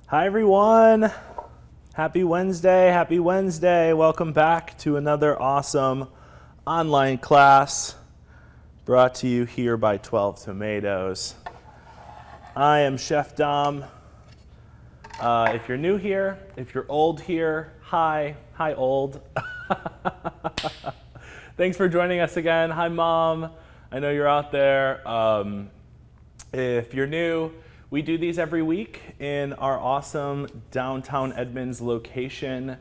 Hi everyone. Happy Wednesday. Happy Wednesday. Welcome back to another awesome online class brought to you here by 12 Tomatoes. I am Chef Dom. If you're new here, if you're old here, hi old. Thanks for joining us again. Hi Mom. I know you're out there. If you're new, we do these every week in our awesome downtown Edmonds location.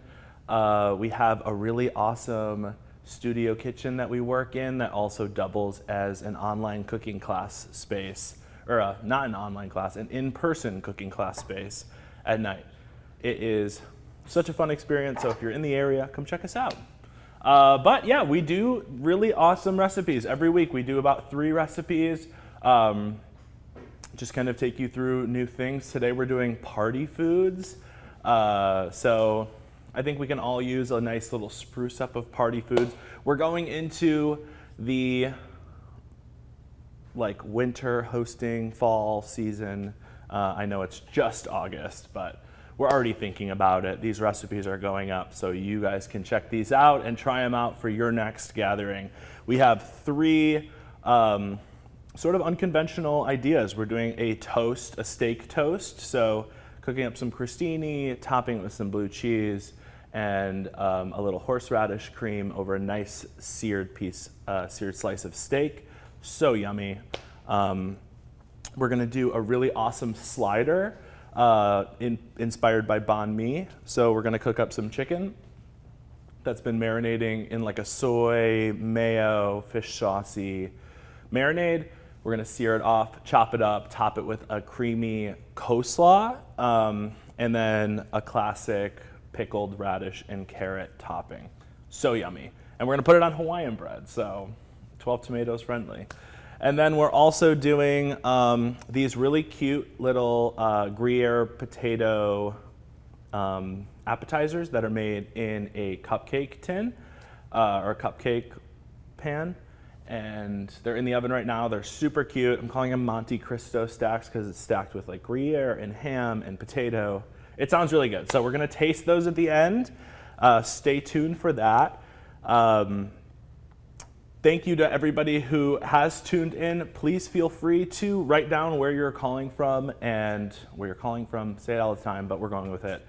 We have a really awesome studio kitchen that we work in that also doubles as an online cooking class space, or not an online class, an in-person cooking class space at night. It is such a fun experience, so if you're in the area, come check us out. But yeah, we do really awesome recipes. Every week we do about 3 recipes. Just kind of take you through new things. Today we're doing party foods. So I think we can all use a nice little spruce up of party foods. We're going into the winter hosting fall season. I know it's just August, but we're already thinking about it. These recipes are going up, so you guys can check these out and try them out for your next gathering. We have 3 sort of unconventional ideas. We're doing a toast, a steak toast. So cooking up some crostini, topping it with some blue cheese, and a little horseradish cream over a nice seared slice of steak. So yummy. We're gonna do a really awesome slider inspired by banh mi. So we're gonna cook up some chicken that's been marinating in like a soy, mayo, fish saucy marinade. We're gonna sear it off, chop it up, top it with a creamy coleslaw, and then a classic pickled radish and carrot topping. So yummy. And we're gonna put it on Hawaiian bread, so 12 Tomatoes friendly. And then we're also doing these really cute little Gruyere potato appetizers that are made in a cupcake tin or a cupcake pan. And they're in the oven right now. They're super cute. I'm calling them Monte Cristo stacks because it's stacked with like Gruyere and ham and potato. It sounds really good. So we're gonna taste those at the end. Stay tuned for that. Thank you to everybody who has tuned in. Please feel free to write down where you're calling from and where you're calling from. Say it all the time, but we're going with it.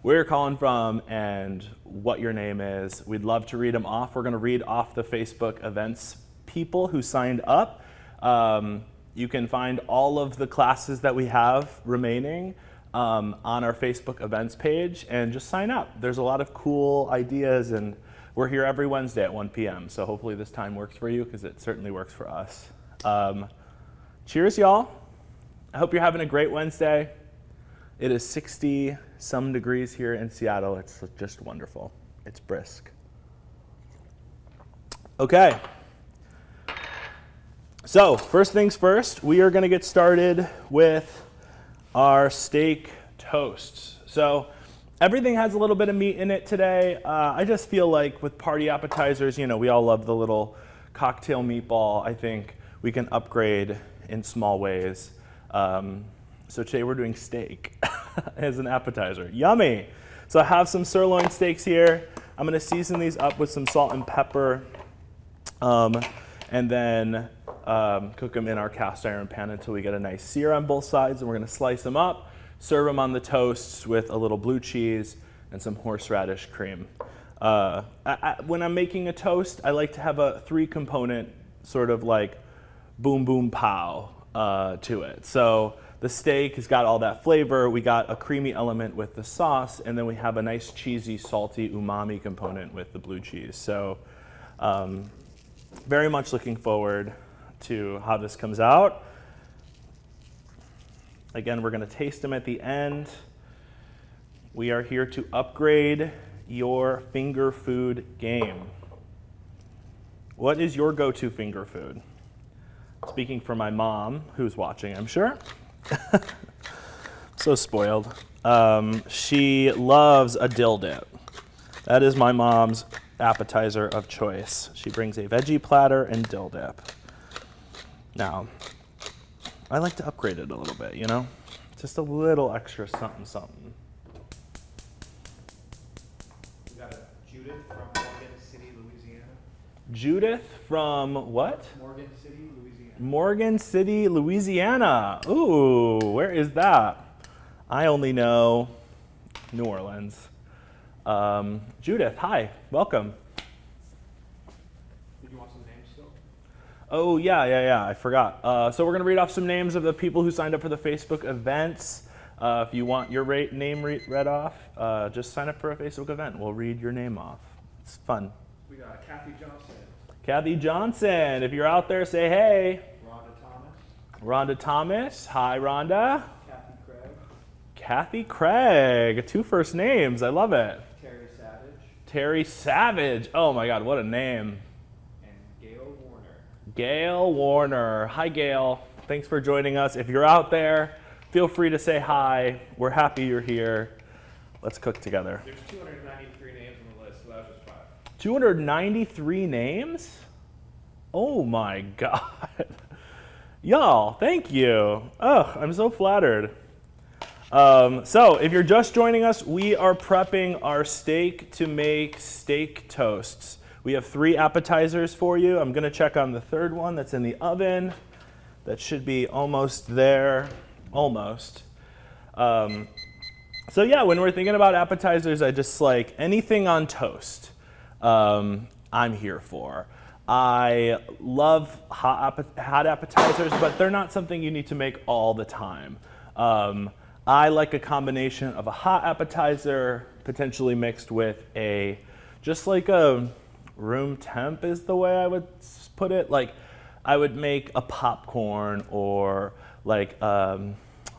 Where you're calling from and what your name is. We'd love to read them off. We're gonna read off the Facebook events people who signed up. You can find all of the classes that we have remaining on our Facebook events page and just sign up. There's a lot of cool ideas and we're here every Wednesday at 1 p.m. So hopefully this time works for you because it certainly works for us. Cheers, y'all. I hope you're having a great Wednesday. It is 60 some degrees here in Seattle. It's just wonderful. It's brisk. Okay. So first things first, we are gonna get started with our steak toast. So everything has a little bit of meat in it today. I just feel like with party appetizers, we all love the little cocktail meatball. I think we can upgrade in small ways. So today we're doing steak as an appetizer. Yummy. So I have some sirloin steaks here. I'm gonna season these up with some salt and pepper and then cook them in our cast iron pan until we get a nice sear on both sides. And we're gonna slice them up, serve them on the toast with a little blue cheese and some horseradish cream. When I'm making a toast, I like to have a 3-component sort of like boom, boom, pow to it. So the steak has got all that flavor. We got a creamy element with the sauce, and then we have a nice cheesy, salty umami component with the blue cheese. So very much looking forward to how this comes out. Again, we're gonna taste them at the end. We are here to upgrade your finger food game. What is your go-to finger food? Speaking for my mom, who's watching, I'm sure. So spoiled. She loves a dill dip. That is my mom's appetizer of choice. She brings a veggie platter and dill dip. Now, I like to upgrade it a little bit, Just a little extra something, something. We got a Judith from Morgan City, Louisiana. Judith from what? Morgan City, Louisiana. Morgan City, Louisiana. Ooh, where is that? I only know New Orleans. Judith, hi, welcome. Did you want some names still? Oh, yeah, I forgot. So we're going to read off some names of the people who signed up for the Facebook events. If you want your name read off, just sign up for a Facebook event. We'll read your name off. It's fun. We got Kathy Johnson. Kathy Johnson, if you're out there, say hey. Rhonda Thomas. Rhonda Thomas, hi Rhonda. Kathy Craig. Kathy Craig, 2 first names, I love it. Terry Savage. Terry Savage, oh my God, what a name. Gail Warner. Hi, Gail. Thanks for joining us. If you're out there, feel free to say hi. We're happy you're here. Let's cook together. There's 293 names on the list, so that was just 5. 293 names? Oh my God. Y'all, thank you. Oh, I'm so flattered. So if you're just joining us, we are prepping our steak to make steak toasts. We have 3 appetizers for you. I'm gonna check on the 3rd one that's in the oven. That should be almost there, almost. So yeah, when we're thinking about appetizers, I just like anything on toast, I'm here for. I love hot appetizers, but they're not something you need to make all the time. I like a combination of a hot appetizer, potentially mixed with just like a room temp is the way I would put it. Like I would make a popcorn or like a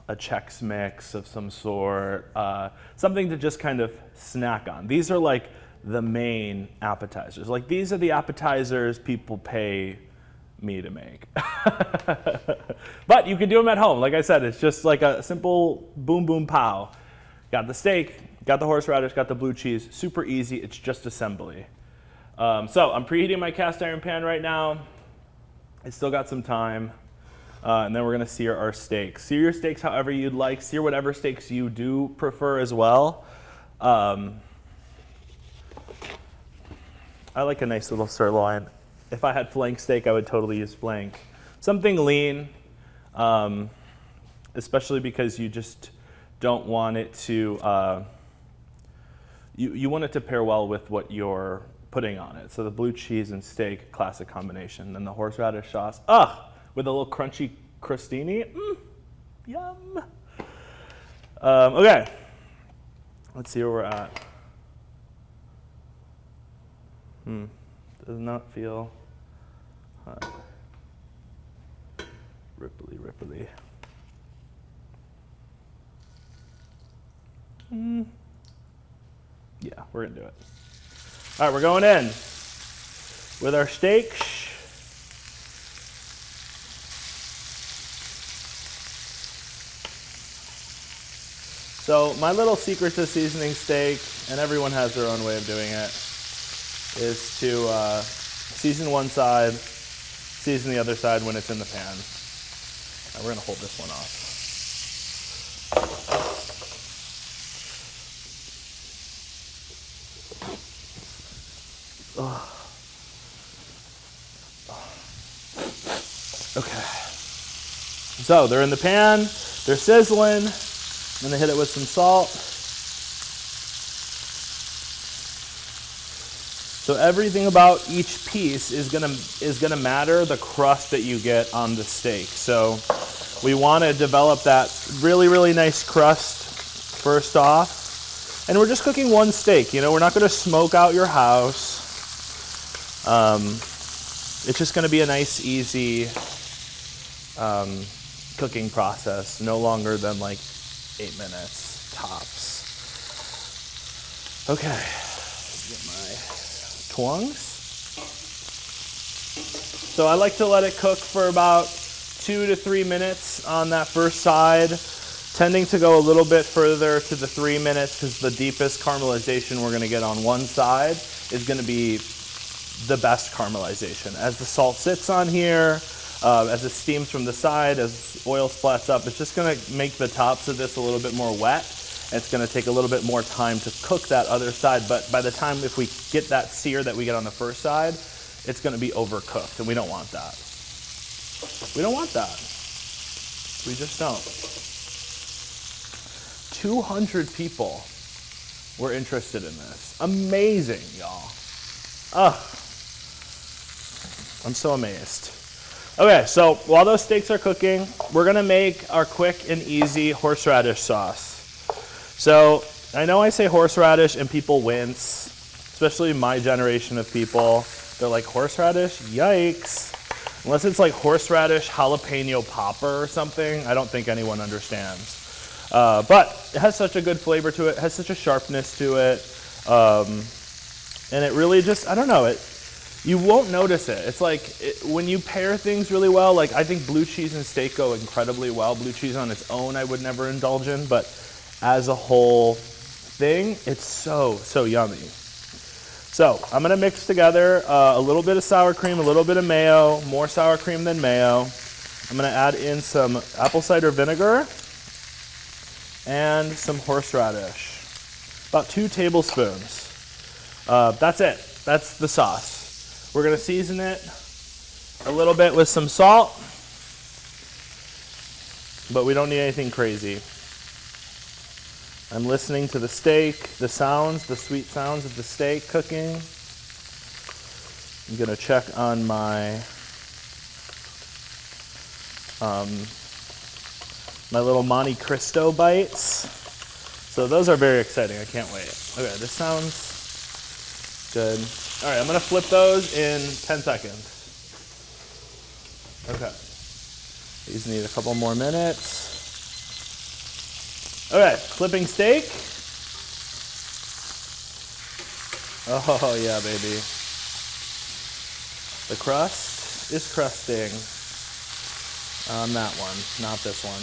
Chex Mix of some sort, something to just kind of snack on. These are like the main appetizers. Like these are the appetizers people pay me to make. But you can do them at home. Like I said, it's just like a simple boom, boom, pow. Got the steak, got the horseradish, got the blue cheese. Super easy, it's just assembly. So I'm preheating my cast iron pan right now. It's still got some time. And then we're gonna sear our steaks. Sear your steaks however you'd like. Sear whatever steaks you do prefer as well. I like a nice little sirloin. If I had flank steak, I would totally use flank. Something lean, especially because you just don't want it to, you want it to pair well with what you're putting on it. So the blue cheese and steak, classic combination. Then the horseradish sauce, with a little crunchy crostini, yum. Okay, let's see where we're at. Does not feel hot. Ripply. Yeah, we're gonna do it. All right, we're going in with our steaks. So my little secret to seasoning steak, and everyone has their own way of doing it, is to season one side, season the other side when it's in the pan. Now we're gonna hold this one off. Okay. So they're in the pan, they're sizzling. I'm gonna hit it with some salt. So everything about each piece is gonna matter, the crust that you get on the steak. So we want to develop that really, really nice crust first off. And we're just cooking one steak, you know, we're not gonna smoke out your house. It's just gonna be a nice, easy cooking process, no longer than like 8 minutes tops. Okay, get my twongs. So I like to let it cook for about 2 to 3 minutes on that first side, tending to go a little bit further to the 3 minutes because the deepest caramelization we're gonna get on one side is gonna be the best caramelization. As the salt sits on here, As it steams from the side, as oil splats up, it's just gonna make the tops of this a little bit more wet. And it's gonna take a little bit more time to cook that other side, but by the time if we get that sear that we get on the first side, it's gonna be overcooked, and we don't want that. We don't want that. We just don't. 200 people were interested in this. Amazing, y'all. I'm so amazed. Okay, so while those steaks are cooking, we're gonna make our quick and easy horseradish sauce. So I know I say horseradish and people wince, especially my generation of people. They're like, horseradish? Yikes. Unless it's like horseradish jalapeno popper or something, I don't think anyone understands. But it has such a good flavor to it, has such a sharpness to it, and it really just, I don't know, you won't notice it. It's like when you pair things really well, like I think blue cheese and steak go incredibly well. Blue cheese on its own I would never indulge in, but as a whole thing, it's so yummy. So I'm gonna mix together a little bit of sour cream, a little bit of mayo, more sour cream than mayo. I'm gonna add in some apple cider vinegar and some horseradish, about 2 tablespoons. That's it, that's the sauce. We're gonna season it a little bit with some salt, but we don't need anything crazy. I'm listening to the steak, the sounds, the sweet sounds of the steak cooking. I'm gonna check on my my little Monte Cristo bites. So those are very exciting, I can't wait. Okay, this sounds good. All right, I'm gonna flip those in 10 seconds. Okay, these need a couple more minutes. Okay, flipping steak. Oh yeah, baby. The crust is crusting on that one, not this one.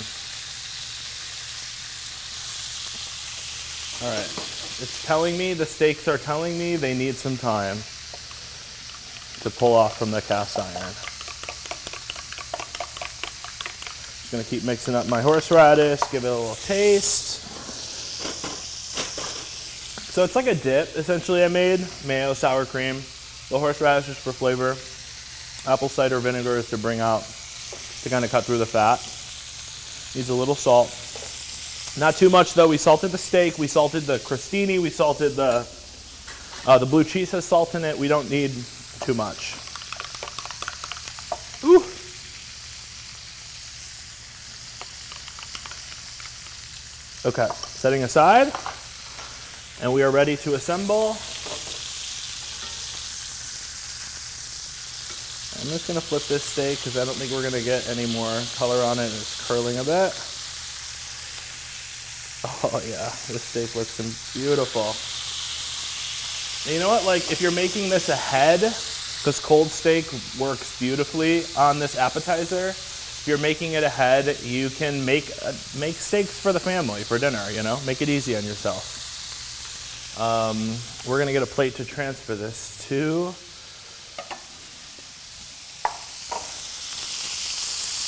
All right, it's telling me, the steaks are telling me they need some time to pull off from the cast iron. Just gonna keep mixing up my horseradish, give it a little taste. So it's like a dip, essentially. I made mayo, sour cream, the horseradish is for flavor, apple cider vinegar is to bring out, to kind of cut through the fat. Needs a little salt. Not too much though. We salted the steak, we salted the crostini, we salted the blue cheese has salt in it. We don't need too much. Ooh. Okay, setting aside, and we are ready to assemble. I'm just gonna flip this steak because I don't think we're gonna get any more color on it. It's curling a bit. Oh yeah, this steak looks beautiful. And you know what, like if you're making this ahead, because cold steak works beautifully on this appetizer, if you're making it ahead, you can make steaks for the family for dinner, you know? Make it easy on yourself. We're gonna get a plate to transfer this to.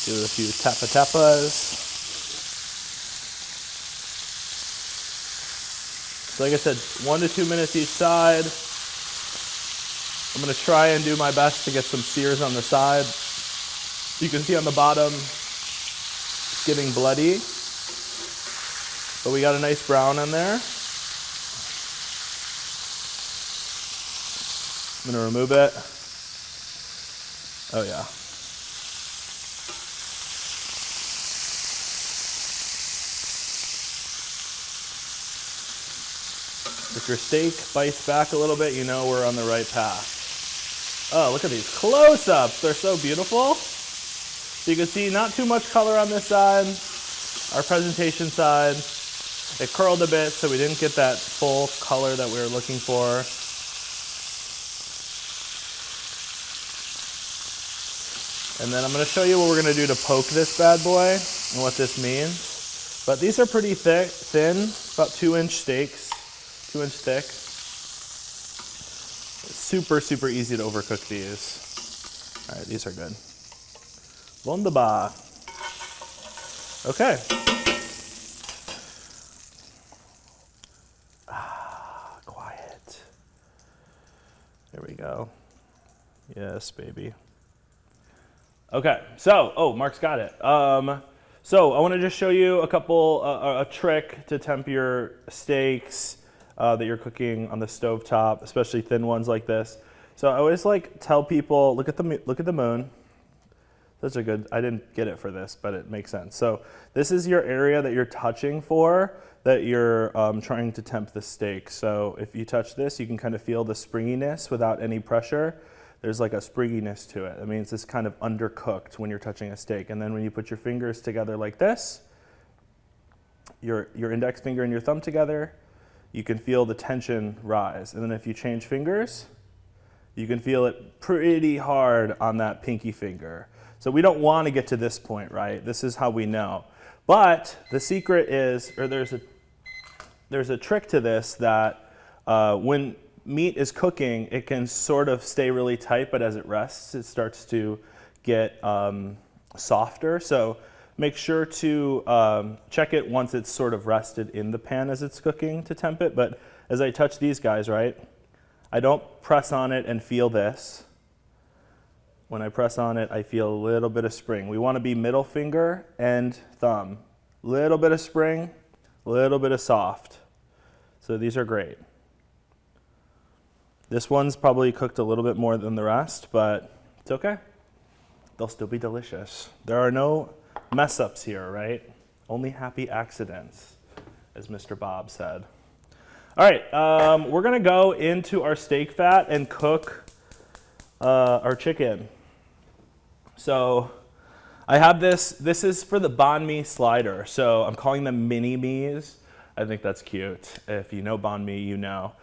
Do a few tapas. So like I said, 1 to 2 minutes each side. I'm gonna try and do my best to get some sears on the side. You can see on the bottom, it's getting bloody, but we got a nice brown in there. I'm gonna remove it. Oh yeah. If your steak bites back a little bit, you know we're on the right path. Oh, look at these close-ups. They're so beautiful. So you can see not too much color on this side. Our presentation side, it curled a bit, so we didn't get that full color that we were looking for. And then I'm going to show you what we're going to do to poke this bad boy and what this means. But these are pretty thin, about 2-inch steaks. 2-inch thick. It's super easy to overcook these. All right, these are good. Wunderbar. Okay. Quiet. There we go. Yes, baby. Okay, so, oh, Mark's got it. So I want to just show you a trick to temp your steaks that you're cooking on the stovetop, especially thin ones like this. So I always tell people, look at the moon. That's a good, I didn't get it for this, but it makes sense. So this is your area that you're touching for, that you're trying to temp the steak. So if you touch this, you can kind of feel the springiness without any pressure. There's like a springiness to it. That means it's kind of undercooked when you're touching a steak. And then when you put your fingers together like this, your index finger and your thumb together, you can feel the tension rise. And then if you change fingers, you can feel it pretty hard on that pinky finger. So we don't want to get to this point, right? This is how we know. But the secret is, or there's a trick to this that when meat is cooking, it can sort of stay really tight, but as it rests, it starts to get softer. So make sure to check it once it's sort of rested in the pan as it's cooking to temp it. But as I touch these guys, right, I don't press on it and feel this. When I press on it, I feel a little bit of spring. We want to be middle finger and thumb. Little bit of spring, little bit of soft. So these are great. This one's probably cooked a little bit more than the rest, but it's okay. They'll still be delicious. There are no mess ups here, right? Only happy accidents, as Mr. Bob said. All right, we're gonna go into our steak fat and cook our chicken. So I have this is for the banh mi slider. So I'm calling them mini me's. I think that's cute. If you know banh mi, you know.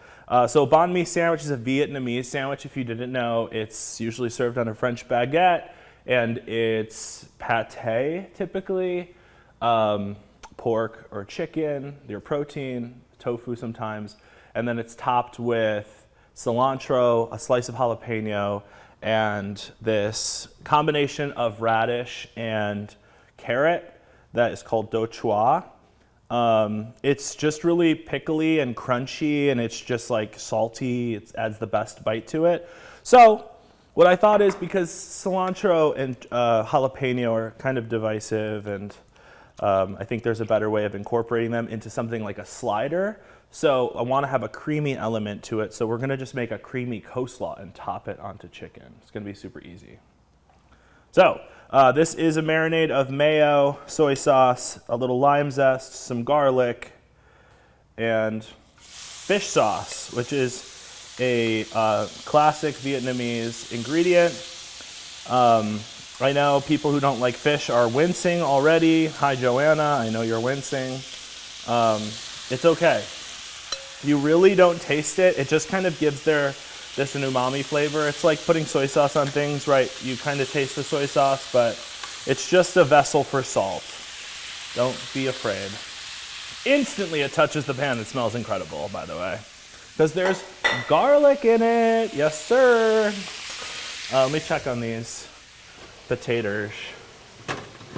So banh mi sandwich is a Vietnamese sandwich. If you didn't know, it's usually served on a French baguette, and it's pate typically, pork or chicken, your protein, tofu sometimes, and then it's topped with cilantro, a slice of jalapeno, and this combination of radish and carrot that is called do choix. It's just really pickly and crunchy, and it's just like salty. It adds the best bite to it. So what I thought is, because cilantro and jalapeno are kind of divisive, and I think there's a better way of incorporating them into something like a slider. So I want to have a creamy element to it. So we're going to just make a creamy coleslaw and top it onto chicken. It's going to be super easy. So this is a marinade of mayo, soy sauce, a little lime zest, some garlic, and fish sauce, which is a classic Vietnamese ingredient. I know people who don't like fish are wincing already. Hi, Joanna. I know you're wincing. It's okay. You really don't taste it. It just kind of gives this an umami flavor. It's like putting soy sauce on things, right? You kind of taste the soy sauce, but it's just a vessel for salt. Don't be afraid. Instantly it touches the pan. It smells incredible, by the way, because there's garlic in it. Yes, sir. Let me check on these potatoes.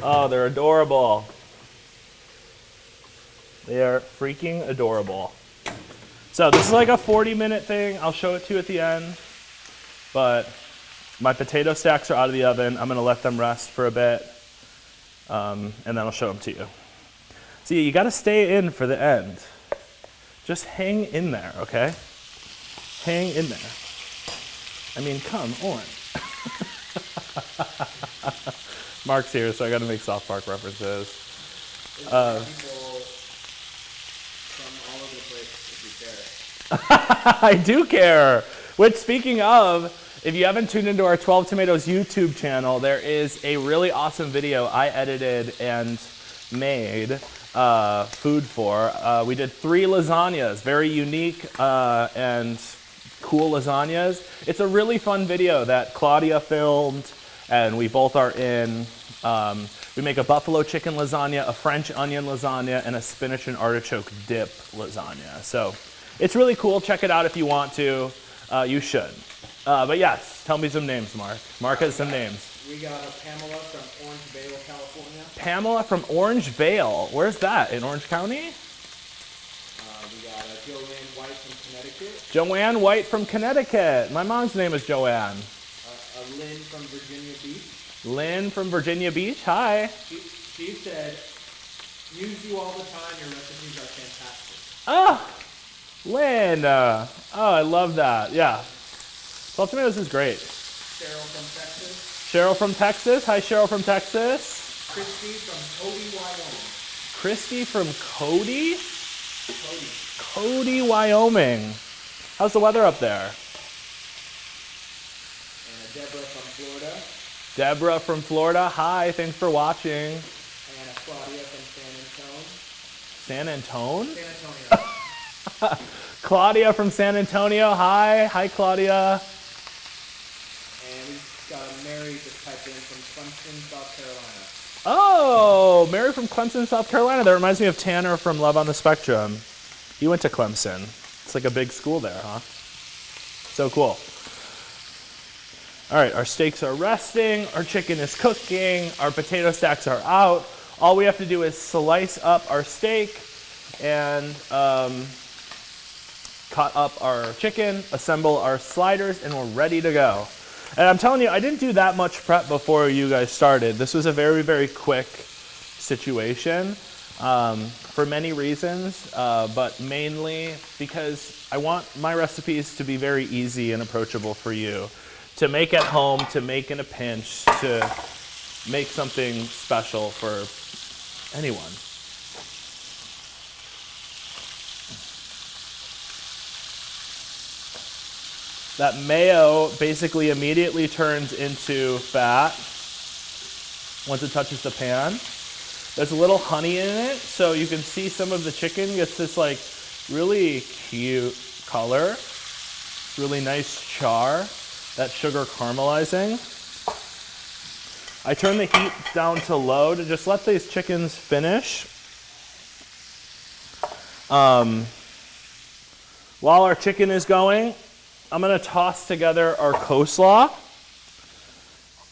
Oh, they're adorable. They are freaking adorable. So this is like a 40-minute thing. I'll show it to you at the end. But my potato stacks are out of the oven. I'm going to let them rest for a bit, and then I'll show them to you. See, you got to stay in for the end. Just hang in there, okay? Hang in there. I mean, come on. Mark's here, so I got to make South Park references. I do care. Which, speaking of, if you haven't tuned into our 12 Tomatoes YouTube channel, there is a really awesome video I edited and made food for. We did 3 lasagnas, very unique and cool lasagnas. It's a really fun video that Claudia filmed, and we both are in. We make a buffalo chicken lasagna, a French onion lasagna, and a spinach and artichoke dip lasagna. So it's really cool. Check it out if you want to. You should. But yes, tell me some names, Mark. Mark has some names. We got a Pamela from Orange Vale, California. Pamela from Orange Vale. Where's that? In Orange County? We got a Joanne White from Connecticut. Joanne White from Connecticut. My mom's name is Joanne. A Lynn from Virginia Beach. Lynn from Virginia Beach. Hi. She said, use you all the time. Your recipes are fantastic. Oh, Lynn. Oh, I love that. Yeah. Salt tomatoes is great. Cheryl from Texas. Cheryl from Texas. Hi, Cheryl from Texas. Christy from Cody, Wyoming. Christy from Cody? Cody. Cody, Wyoming. How's the weather up there? And Deborah from Florida. Deborah from Florida. Hi, thanks for watching. And Claudia from San Antonio. San Antone? San Antonio. Claudia from San Antonio. Hi. Hi, Claudia. And we got Mary just typed in from Clemson, South Carolina. Oh, Mary from Clemson, South Carolina. That reminds me of Tanner from Love on the Spectrum. He went to Clemson. It's like a big school there, huh? So cool. All right, our steaks are resting, our chicken is cooking, our potato stacks are out. All we have to do is slice up our steak and cut up our chicken, assemble our sliders, and we're ready to go. And I'm telling you, I didn't do that much prep before you guys started. This was a very, very quick situation for many reasons, but mainly because I want my recipes to be very easy and approachable for you. To make at home, to make in a pinch, to make something special for anyone. That mayo basically immediately turns into fat once it touches the pan. There's a little honey in it, so you can see some of the chicken gets this like really cute color, really nice char. That sugar caramelizing. I turn the heat down to low to just let these chickens finish. While our chicken is going, I'm gonna toss together our coleslaw.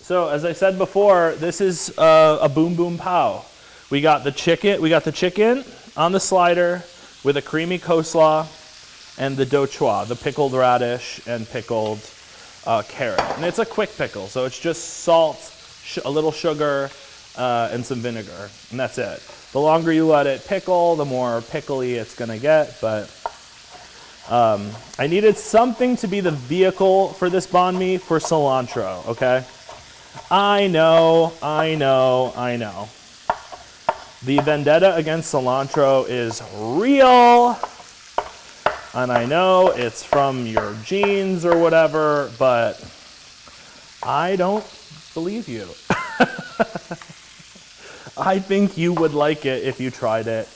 So as I said before, this is a boom boom pow. We got the chicken on the slider with a creamy coleslaw and the dauchois, the pickled radish and pickled carrot. And it's a quick pickle, so it's just salt, a little sugar, and some vinegar, and that's it. The longer you let it pickle, the more pickly it's gonna get, but I needed something to be the vehicle for this banh mi for cilantro, okay? I know. The vendetta against cilantro is real. And I know it's from your genes or whatever, but I don't believe you. I think you would like it if you tried it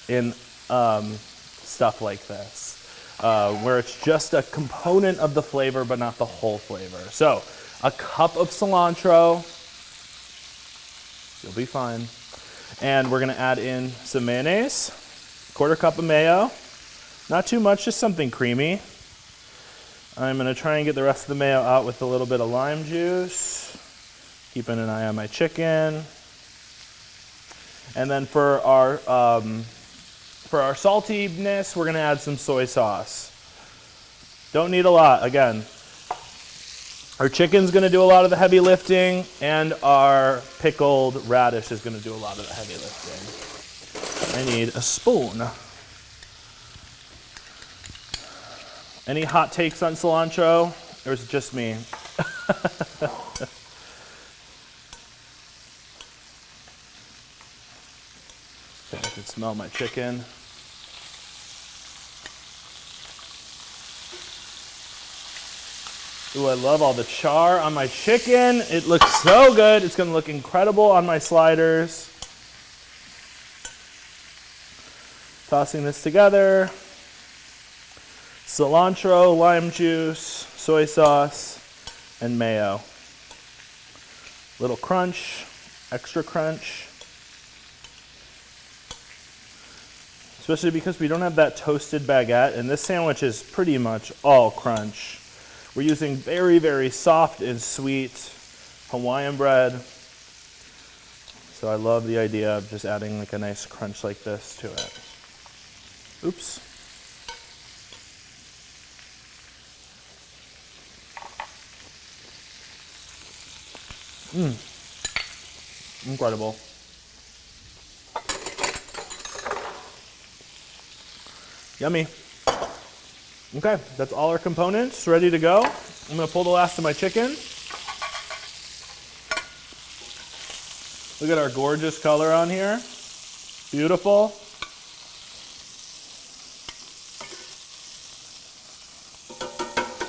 in stuff like this, where it's just a component of the flavor, but not the whole flavor. So, a cup of cilantro, you'll be fine. And we're gonna add in some mayonnaise, 1/4 cup of mayo. Not too much, just something creamy. I'm gonna try and get the rest of the mayo out with a little bit of lime juice. Keeping an eye on my chicken. And then for our saltiness, we're gonna add some soy sauce. Don't need a lot, again. Our chicken's gonna do a lot of the heavy lifting, and our pickled radish is gonna do a lot of the heavy lifting. I need a spoon. Any hot takes on cilantro, or is it just me? I can smell my chicken. Ooh, I love all the char on my chicken. It looks so good. It's gonna look incredible on my sliders. Tossing this together. Cilantro, lime juice, soy sauce, and mayo. Little crunch, extra crunch. Especially because we don't have that toasted baguette, and this sandwich is pretty much all crunch. We're using very, very soft and sweet Hawaiian bread. So I love the idea of just adding like a nice crunch like this to it. Oops. Incredible. Yummy. Okay, that's all our components ready to go. I'm gonna pull the last of my chicken. Look at our gorgeous color on here. Beautiful.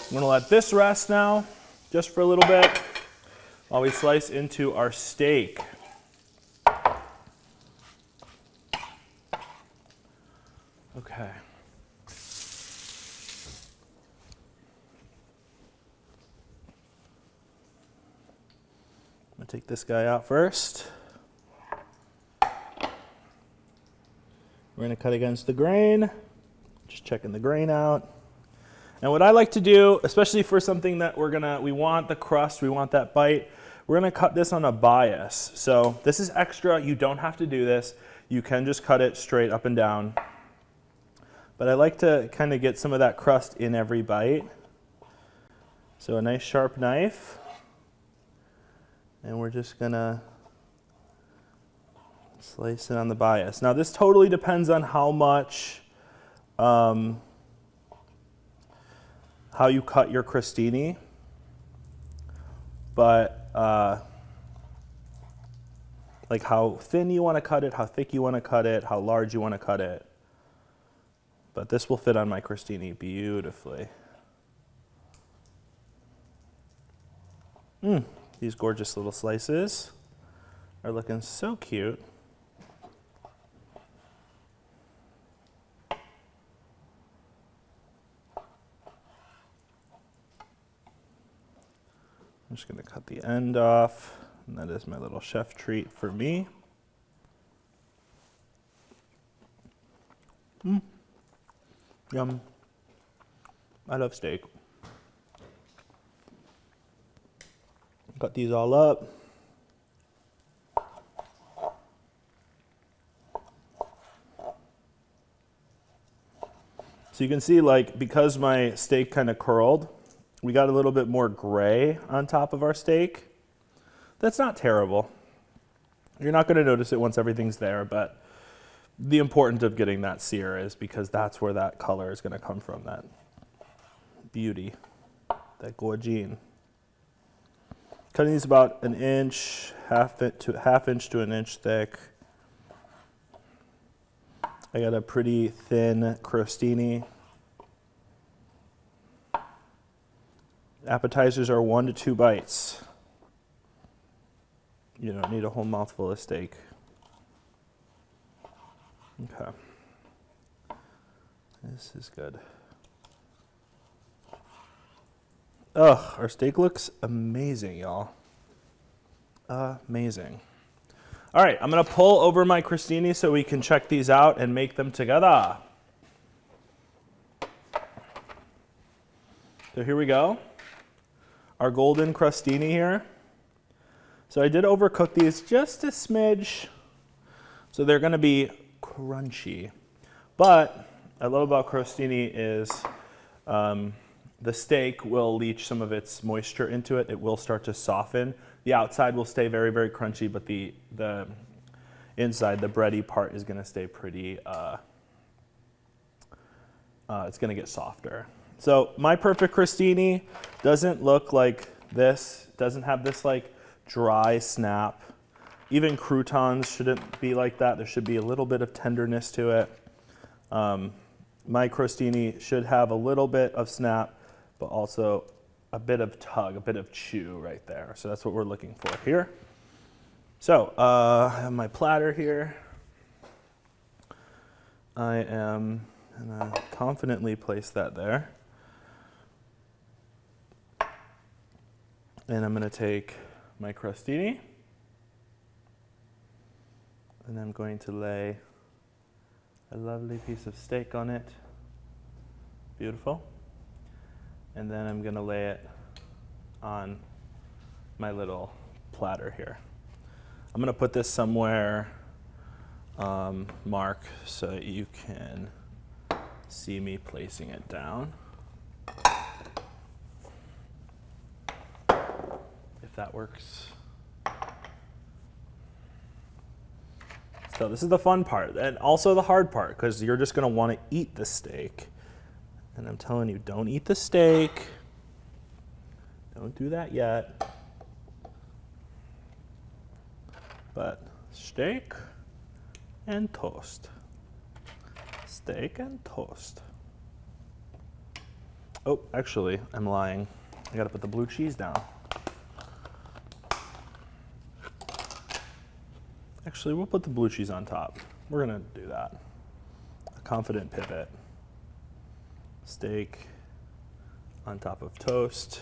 I'm gonna let this rest now, just for a little bit, while we slice into our steak. Okay. I'm gonna take this guy out first. We're gonna cut against the grain, just checking the grain out. And what I like to do, especially for something that we want the crust, we want that bite, we're gonna cut this on a bias. So this is extra, you don't have to do this. You can just cut it straight up and down. But I like to kind of get some of that crust in every bite. So a nice sharp knife. And we're just gonna slice it on the bias. Now this totally depends on how much, how you cut your crostini. But like how thin you want to cut it, how thick you want to cut it, how large you want to cut it. But this will fit on my crostini beautifully. These gorgeous little slices are looking so cute. I'm just gonna cut the end off, and that is my little chef treat for me. Yum. I love steak. Cut these all up. So you can see, like, because my steak kind of curled, we got a little bit more gray on top of our steak. That's not terrible. You're not going to notice it once everything's there, but the importance of getting that sear is because that's where that color is going to come from, that beauty, that gorgine. Cutting these about an inch, half inch to an inch thick. I got a pretty thin crostini. Appetizers are 1 to 2 bites. You don't need a whole mouthful of steak. Okay. This is good. Ugh, our steak looks amazing, y'all. Amazing. All right, I'm gonna pull over my crostini so we can check these out and make them together. So here we go. Our golden crostini here. So I did overcook these just a smidge. So they're gonna be crunchy. But I love about crostini is the steak will leach some of its moisture into it. It will start to soften. The outside will stay very, very crunchy, but the inside, the bready part is gonna stay pretty, it's gonna get softer. So my perfect crostini doesn't look like this, doesn't have this like dry snap. Even croutons shouldn't be like that. There should be a little bit of tenderness to it. My crostini should have a little bit of snap, but also a bit of tug, a bit of chew right there. So that's what we're looking for here. So I have my platter here. I am gonna confidently place that there. And I'm gonna take my crostini, and I'm going to lay a lovely piece of steak on it. Beautiful. And then I'm gonna lay it on my little platter here. I'm gonna put this somewhere, Mark, so that you can see me placing it down. If that works. So this is the fun part, and also the hard part, because you're just gonna wanna eat the steak. And I'm telling you, don't eat the steak. Don't do that yet. But steak and toast. Steak and toast. Oh, actually, I'm lying. I gotta put the blue cheese down. Actually, we'll put the blue cheese on top. We're gonna do that. A confident pivot. Steak on top of toast.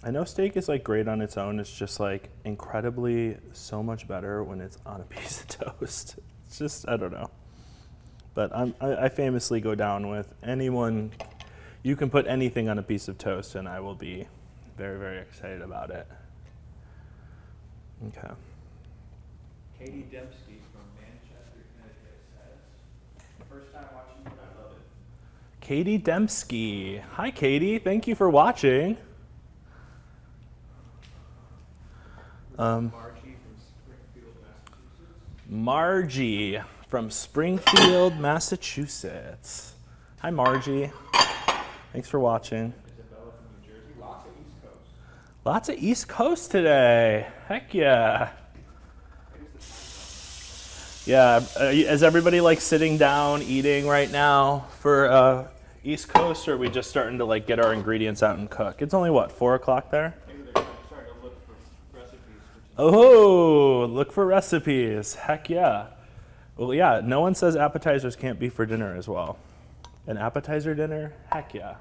I know steak is like great on its own. It's just like incredibly so much better when it's on a piece of toast. It's just, I don't know. But I famously go down with anyone, you can put anything on a piece of toast and I will be very, very excited about it. Okay. Katie Dembski from Manchester, Connecticut says, first time watching, but I love it. Katie Dembski. Hi, Katie. Thank you for watching. Margie from Springfield, Massachusetts. Hi, Margie. Thanks for watching. Isabella from New Jersey. Lots of East Coast. Lots of East Coast today. Heck yeah. Yeah, is everybody like sitting down eating right now for East Coast, or are we just starting to like get our ingredients out and cook? It's only what, 4 o'clock there? Maybe they're starting to look for recipes. Oh, look for recipes. Heck yeah. Well, yeah, no one says appetizers can't be for dinner as well. An appetizer dinner? Heck yeah.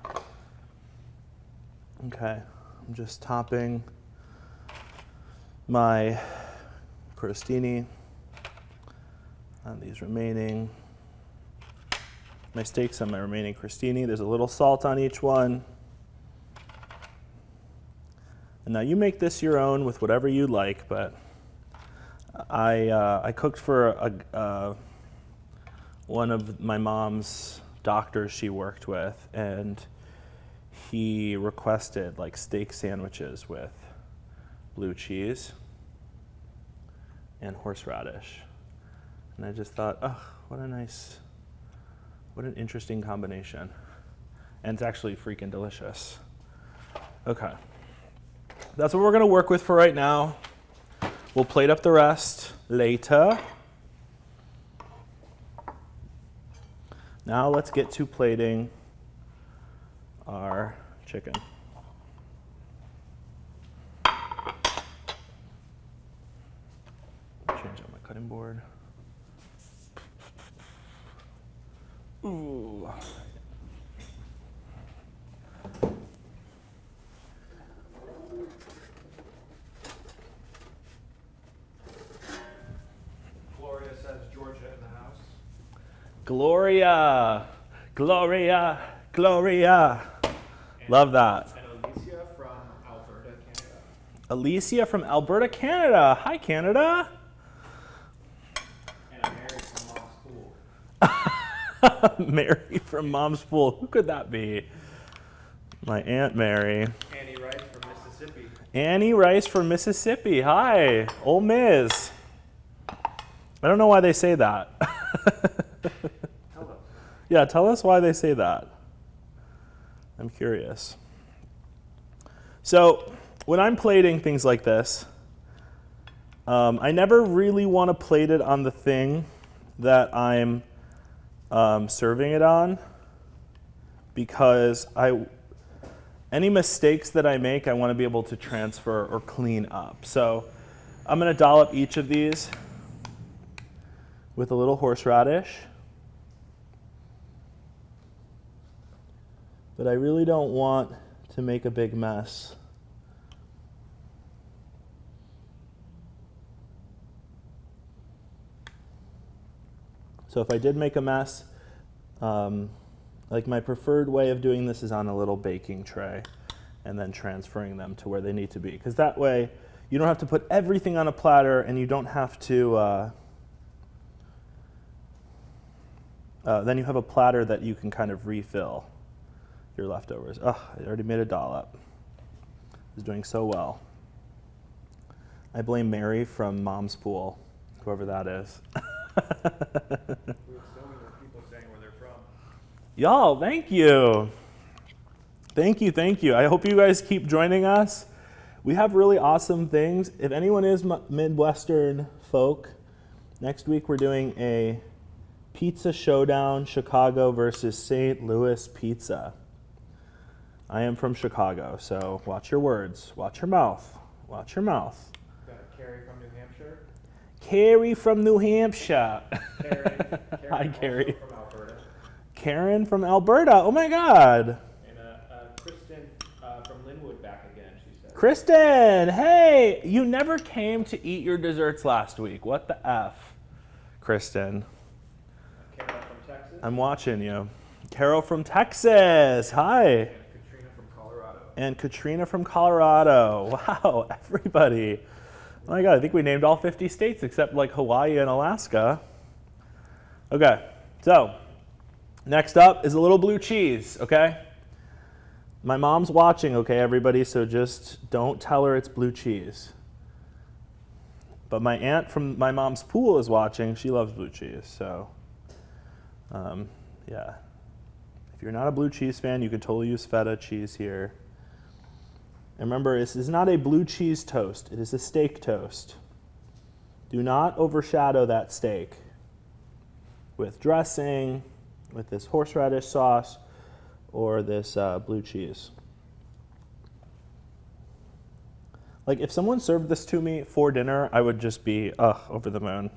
Okay, I'm just topping my crostini on these remaining, my steaks on my remaining crostini. There's a little salt on each one. And now you make this your own with whatever you like, but I cooked for one of my mom's doctors she worked with, and he requested like steak sandwiches with blue cheese and horseradish. And I just thought, oh, what an interesting combination. And it's actually freaking delicious. Okay. That's what we're gonna work with for right now. We'll plate up the rest later. Now let's get to plating our chicken. Change out my cutting board. Ooh. Gloria says Georgia in the house. Gloria, Gloria, Gloria. Love that. And Alicia from Alberta, Canada. Alicia from Alberta, Canada. Hi, Canada. And I'm married from Mom's Pool. Mary from Mom's Pool. Who could that be? My Aunt Mary. Annie Rice from Mississippi. Annie Rice from Mississippi. Hi, Ole Miss. I don't know why they say that. Tell us. Yeah, tell us why they say that. I'm curious. So, when I'm plating things like this, I never really want to plate it on the thing that I'm serving it on, because any mistakes that I make, I want to be able to transfer or clean up. So I'm going to dollop each of these with a little horseradish. But I really don't want to make a big mess. So if I did make a mess, like my preferred way of doing this is on a little baking tray. and then transferring them to where they need to be. Because that way, you don't have to put everything on a platter, and you don't have to, then you have a platter that you can kind of refill your leftovers. Oh, I already made a dollop. It's doing so well. I blame Mary from Mom's Pool, whoever that is. We have so many people saying where they're from. Y'all, thank you. Thank you. I hope you guys keep joining us. We have really awesome things. If anyone is Midwestern folk, next week we're doing a pizza showdown, Chicago versus St. Louis pizza. I am from Chicago, so watch your words. Watch your mouth. Watch your mouth. Got Carrie from New Hampshire. Carrie from New Hampshire. Hi, Karen Carrie. From Alberta. Karen from Alberta. Oh my God. And Kristen from Linwood back again, she said. Kristen, hey, you never came to eat your desserts last week. What the F? Kristen, Carol from Texas. I'm watching you. Carol from Texas. Hi. And Katrina from Colorado. And Katrina from Colorado. Wow, everybody. Oh my God, I think we named all 50 states except like Hawaii and Alaska. Okay, so next up is a little blue cheese, okay? My mom's watching, okay, everybody, so just don't tell her it's blue cheese. But my aunt from my mom's pool is watching. She loves blue cheese, so yeah. If you're not a blue cheese fan, you could totally use feta cheese here. And remember, this is not a blue cheese toast. It is a steak toast. Do not overshadow that steak with dressing, with this horseradish sauce, or this blue cheese. Like, if someone served this to me for dinner, I would just be, over the moon.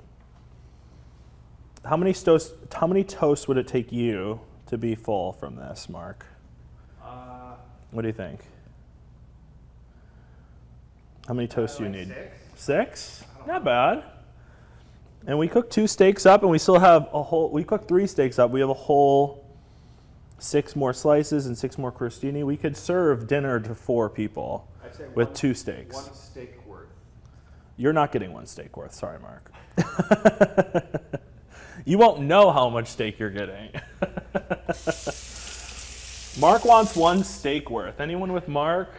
How many toasts would it take you to be full from this, Mark? What do you think? How many toasts do you need? 6? Not bad. And we cooked 2 steaks up, and we still have we cooked 3 steaks up. We have a whole 6 more slices and 6 more crostini. We could serve dinner to 4 people with 2 steaks. 1 steak worth. You're not getting 1 steak worth. Sorry, Mark. You won't know how much steak you're getting. Mark wants 1 steak worth. Anyone with Mark?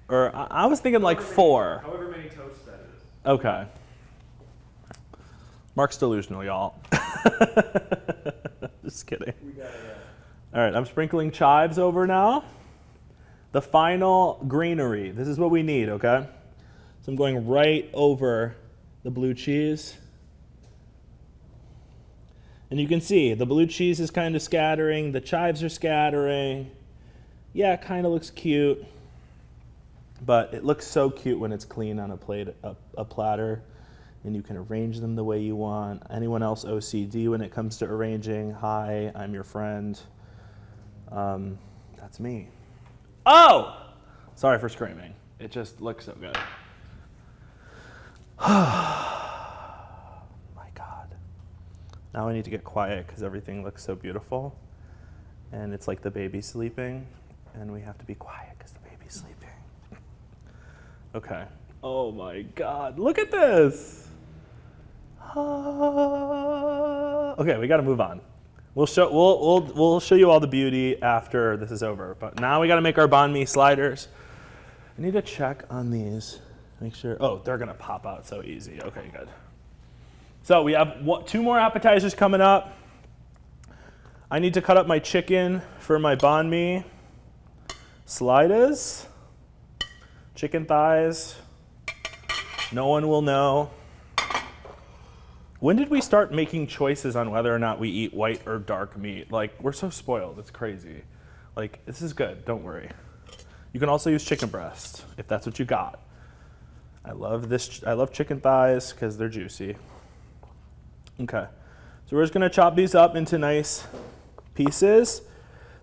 Or I was thinking like 4. However many toasts that is. Okay. Mark's delusional, y'all. Just kidding. We got it. All right, I'm sprinkling chives over now. The final greenery. This is what we need, okay? So I'm going right over the blue cheese. And you can see the blue cheese is kind of scattering. The chives are scattering. Yeah, it kind of looks cute. But it looks so cute when it's clean on a plate, a platter. And you can arrange them the way you want. Anyone else OCD when it comes to arranging? Hi, I'm your friend. That's me. Oh! Sorry for screaming. It just looks so good. My God. Now I need to get quiet because everything looks so beautiful. And it's like the baby's sleeping. And we have to be quiet because the baby's sleeping. Okay. Oh my God. Look at this. Okay, we got to move on. We'll show you all the beauty after this is over. But now we got to make our banh mi sliders. I need to check on these. Make sure. Oh, they're gonna pop out so easy. Okay, good. So we have 2 more appetizers coming up. I need to cut up my chicken for my banh mi sliders. Chicken thighs. No one will know. When did we start making choices on whether or not we eat white or dark meat? Like, we're so spoiled. It's crazy. Like, this is good. Don't worry. You can also use chicken breast if that's what you got. I love this. I love chicken thighs because they're juicy. Okay. So we're just going to chop these up into nice pieces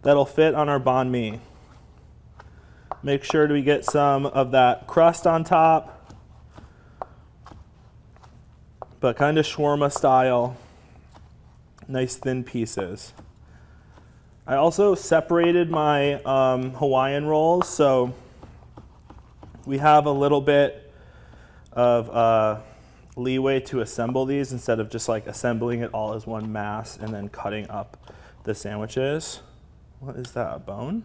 that'll fit on our banh mi. Make sure we get some of that crust on top, but kind of shawarma style, nice thin pieces. I also separated my Hawaiian rolls, so we have a little bit of leeway to assemble these instead of just like assembling it all as one mass and then cutting up the sandwiches. What is that, a bone?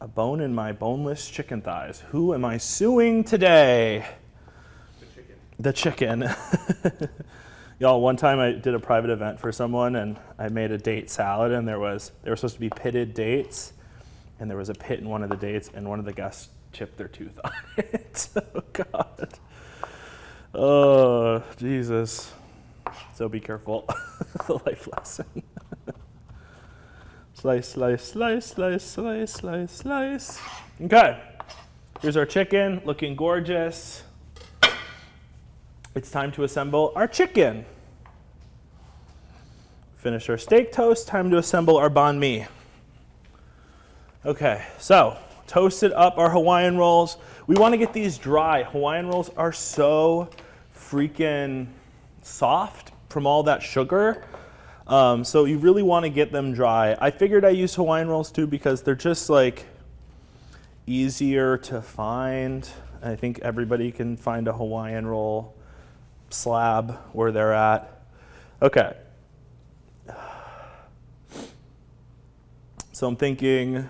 A bone in my boneless chicken thighs. Who am I suing today? The chicken. Y'all, one time I did a private event for someone and I made a date salad and they were supposed to be pitted dates and there was a pit in one of the dates and one of the guests chipped their tooth on it. Oh God. Oh, Jesus. So be careful. The life lesson. Slice, slice, slice, slice, slice, slice, slice. Okay, here's our chicken, looking gorgeous. It's time to assemble our chicken. Finish our steak toast, time to assemble our banh mi. Okay, so toasted up our Hawaiian rolls. We want to get these dry. Hawaiian rolls are so freaking soft from all that sugar. So you really want to get them dry. I figured I use Hawaiian rolls too because they're just like easier to find. I think everybody can find a Hawaiian roll slab where they're at. Okay. So I'm thinking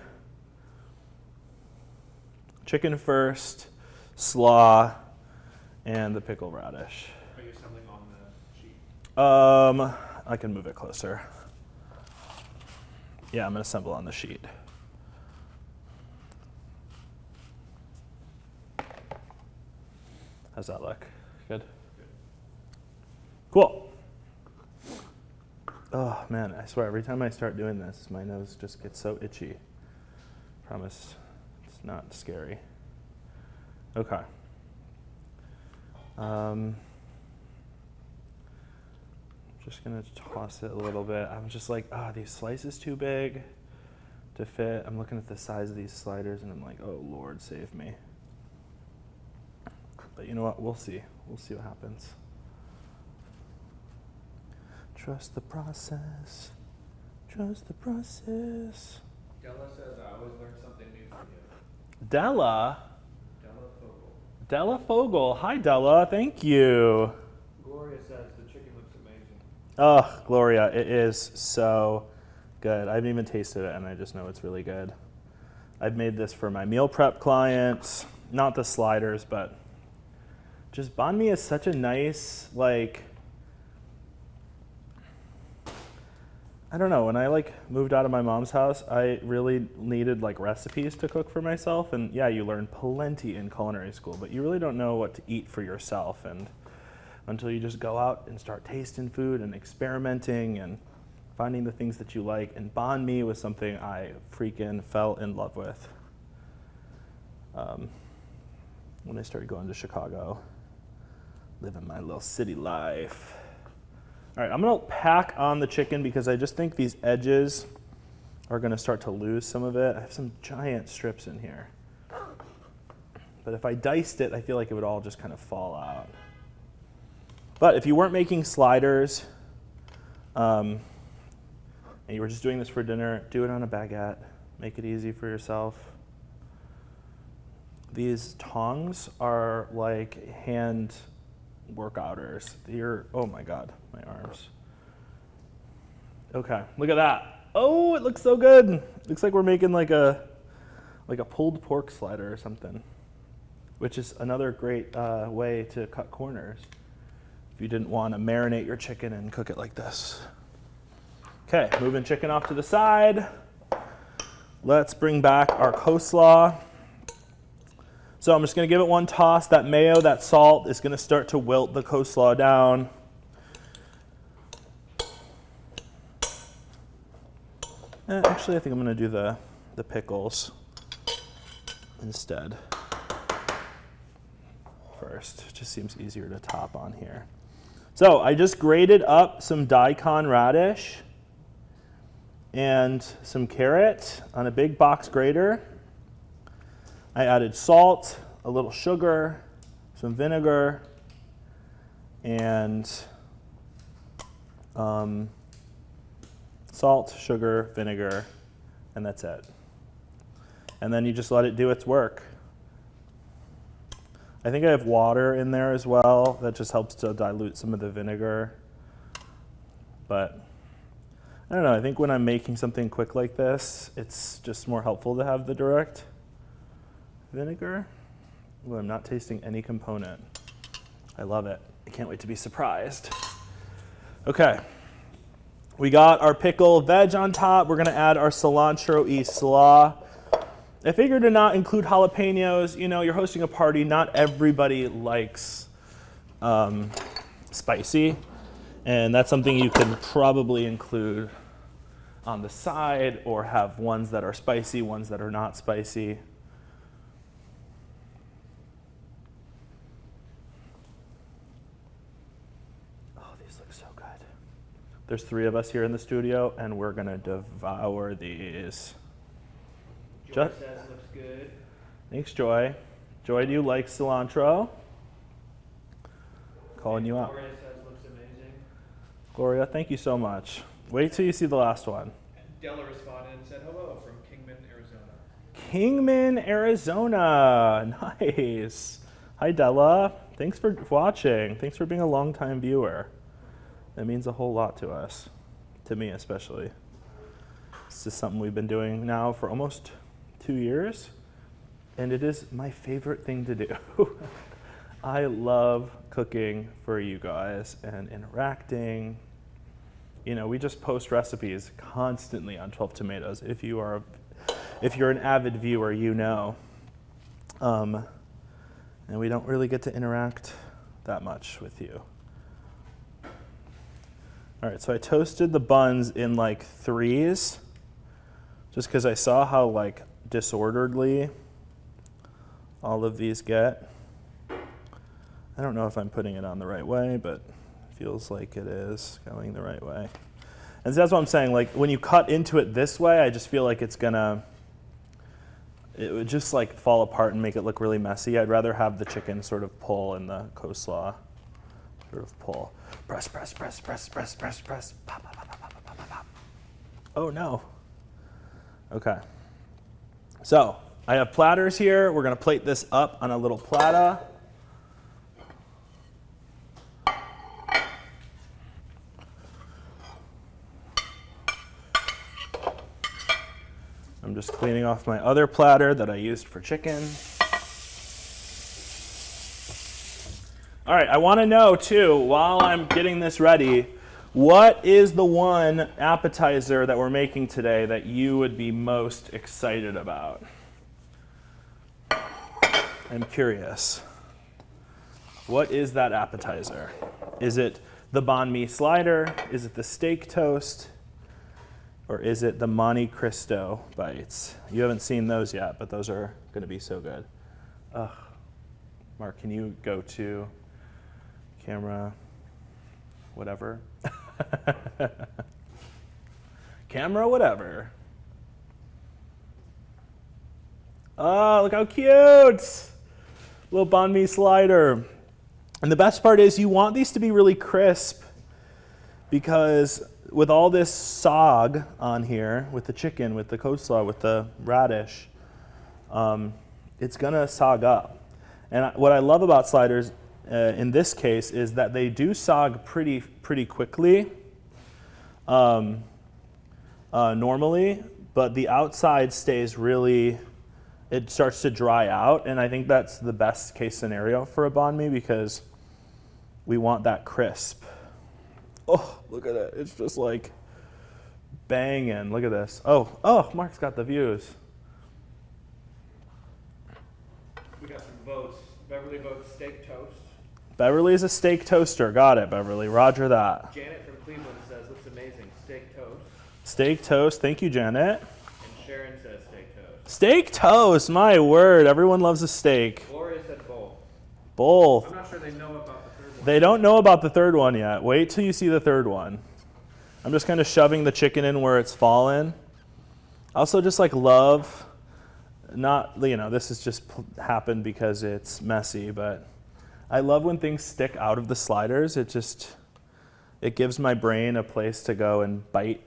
chicken first, slaw, and the pickled radish. Are you assembling on the sheet? I can move it closer. Yeah, I'm gonna assemble on the sheet. How's that look? Good? Cool. Oh man, I swear, every time I start doing this, my nose just gets so itchy. Promise, it's not scary. Okay. Just gonna toss it a little bit. I'm just like, these slices too big to fit. I'm looking at the size of these sliders and I'm like, oh Lord, save me. But you know what, we'll see. We'll see what happens. Trust the process. Trust the process. Della says, I always learn something new from you. Della? Della Fogel. Della Fogel. Hi Della, thank you. Gloria says, the chicken looks amazing. Oh, Gloria, it is so good. I haven't even tasted it and I just know it's really good. I've made this for my meal prep clients, not the sliders, but just banh mi is such a nice, like, I don't know, when I moved out of my mom's house, I really needed recipes to cook for myself. And yeah, you learn plenty in culinary school, but you really don't know what to eat for yourself. And until you just go out and start tasting food and experimenting and finding the things that you like. And banh mi was something I freaking fell in love with when I started going to Chicago, living my little city life. All right, I'm gonna pack on the chicken because I just think these edges are gonna start to lose some of it. I have some giant strips in here. But if I diced it, I feel like it would all just kind of fall out. But if you weren't making sliders, and you were just doing this for dinner, do it on a baguette. Make it easy for yourself. These tongs are like hand workouters. Oh my God, my arms. Okay, look at that. Oh, it looks so good. Looks like we're making like a pulled pork slider or something, which is another great way to cut corners if you didn't want to marinate your chicken and cook it like this. Okay, moving chicken off to the side. Let's bring back our coleslaw. So I'm just going to give it one toss. That mayo, that salt is going to start to wilt the coleslaw down. Actually, I think I'm going to do the pickles instead first. It just seems easier to top on here. So I just grated up some daikon radish and some carrot on a big box grater. I added salt, a little sugar, some vinegar, and salt, sugar, vinegar, and that's it. And then you just let it do its work. I think I have water in there as well. That just helps to dilute some of the vinegar. But I don't know, I think when I'm making something quick like this, it's just more helpful to have the direct vinegar. Well, I'm not tasting any component. I love it. I can't wait to be surprised. Okay, we got our pickle veg on top. We're gonna add our cilantro y slaw. I figured to not include jalapenos. You know, you're hosting a party. Not everybody likes spicy. And that's something you can probably include on the side or have ones that are spicy, ones that are not spicy. Oh, these look so good. There's 3 of us here in the studio, and we're gonna devour these. Joy says looks good. Thanks, Joy. Joy, do you like cilantro? Calling you out. Gloria says looks amazing. Gloria, thank you so much. Wait till you see the last one. Della responded and said hello from Kingman, Arizona. Kingman, Arizona. Nice. Hi, Della. Thanks for watching. Thanks for being a longtime viewer. That means a whole lot to us, to me especially. This is something we've been doing now for almost 2 years, and it is my favorite thing to do. I love cooking for you guys and interacting. You know, we just post recipes constantly on 12 Tomatoes. If you're an avid viewer, you know. And we don't really get to interact that much with you. All right, so I toasted the buns in like 3s, just because I saw how like disorderly all of these get. I don't know if I'm putting it on the right way, but it feels like it is going the right way. And so that's what I'm saying, like when you cut into it this way, I just feel like it would just like fall apart and make it look really messy. I'd rather have the chicken sort of pull and the coleslaw sort of pull. Press, press, press, press, press, press, press. Pop, pop, pop, pop, pop, pop, pop, pop. Oh no. Okay. So I have platters here. We're gonna plate this up on a little platter. I'm just cleaning off my other platter that I used for chicken. All right, I want to know too, while I'm getting this ready, what is the one appetizer that we're making today that you would be most excited about? I'm curious. What is that appetizer? Is it the banh mi slider? Is it the steak toast? Or is it the Monte Cristo bites? You haven't seen those yet, but those are going to be so good. Ugh. Mark, can you go to camera, whatever? Camera, whatever. Oh, look how cute! Little banh mi slider. And the best part is you want these to be really crisp because with all this sog on here, with the chicken, with the coleslaw, with the radish, it's gonna sog up. And what I love about sliders in this case is that they do sog pretty quickly normally, but the outside stays really, it starts to dry out, and I think that's the best case scenario for a banh mi because we want that crisp. Oh, look at it. It's just like banging. Look at this. Oh, Mark's got the views. We got some votes. Beverly votes steak toast. Beverly's a steak toaster. Got it, Beverly. Roger that. Janet from Cleveland says looks amazing. Steak toast. Steak toast. Thank you, Janet. And Sharon says steak toast. Steak toast. My word. Everyone loves a steak. Gloria said both. Both. I'm not sure they know about the third one. They don't know about the third one yet. Wait till you see the third one. I'm just kind of shoving the chicken in where it's fallen. I also just like love, not, you know, this has just happened because it's messy, but I love when things stick out of the sliders. It gives my brain a place to go and bite.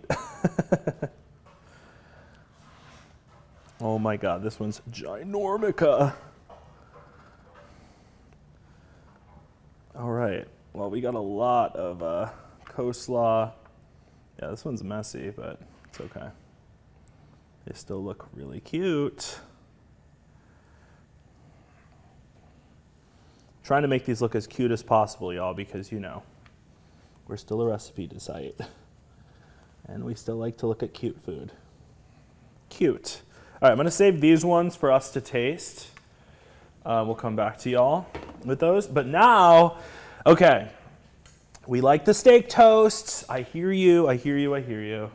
Oh my God, this one's ginormica. All right, well, we got a lot of coleslaw. Yeah, this one's messy, but it's okay. They still look really cute. Trying to make these look as cute as possible, y'all, because you know, we're still a recipe site. And we still like to look at cute food. Cute. All right, I'm gonna save these ones for us to taste. We'll come back to y'all with those. But now, okay, we like the steak toasts. I hear you, I hear you, I hear you.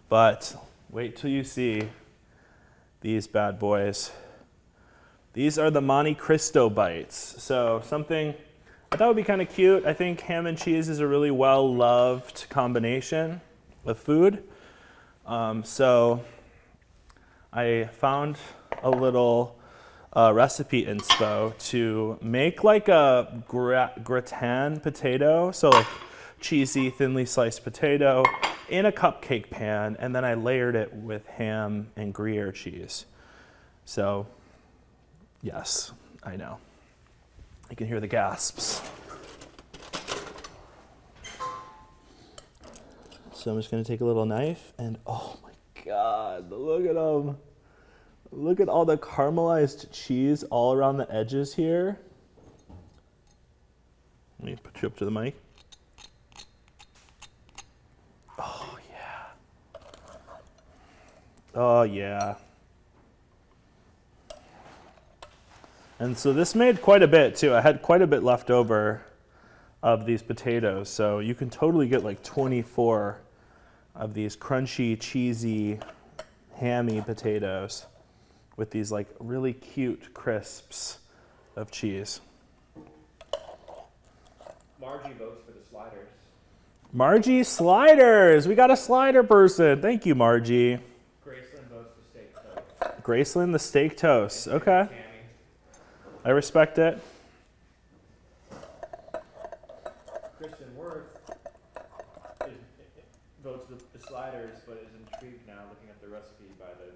But wait till you see these bad boys. These are the Monte Cristo bites. So something I thought would be kind of cute. I think ham and cheese is a really well-loved combination of food. So I found a little recipe inspo to make like a gratin potato, so like cheesy, thinly sliced potato in a cupcake pan, and then I layered it with ham and Gruyere cheese. So, yes, I know. I can hear the gasps. So I'm just gonna take a little knife and oh my God, look at them. Look at all the caramelized cheese all around the edges here. Let me put you up to the mic. Oh yeah. Oh yeah. And so this made quite a bit too. I had quite a bit left over of these potatoes. So you can totally get like 24 of these crunchy, cheesy, hammy potatoes with these like really cute crisps of cheese. Margie votes for the sliders. Margie, sliders! We got a slider person. Thank you, Margie. Graceland votes for steak toast. Graceland, the steak toast. Okay. Tammy. I respect it. Kristen Worth votes the sliders, but is intrigued now looking at the recipe by the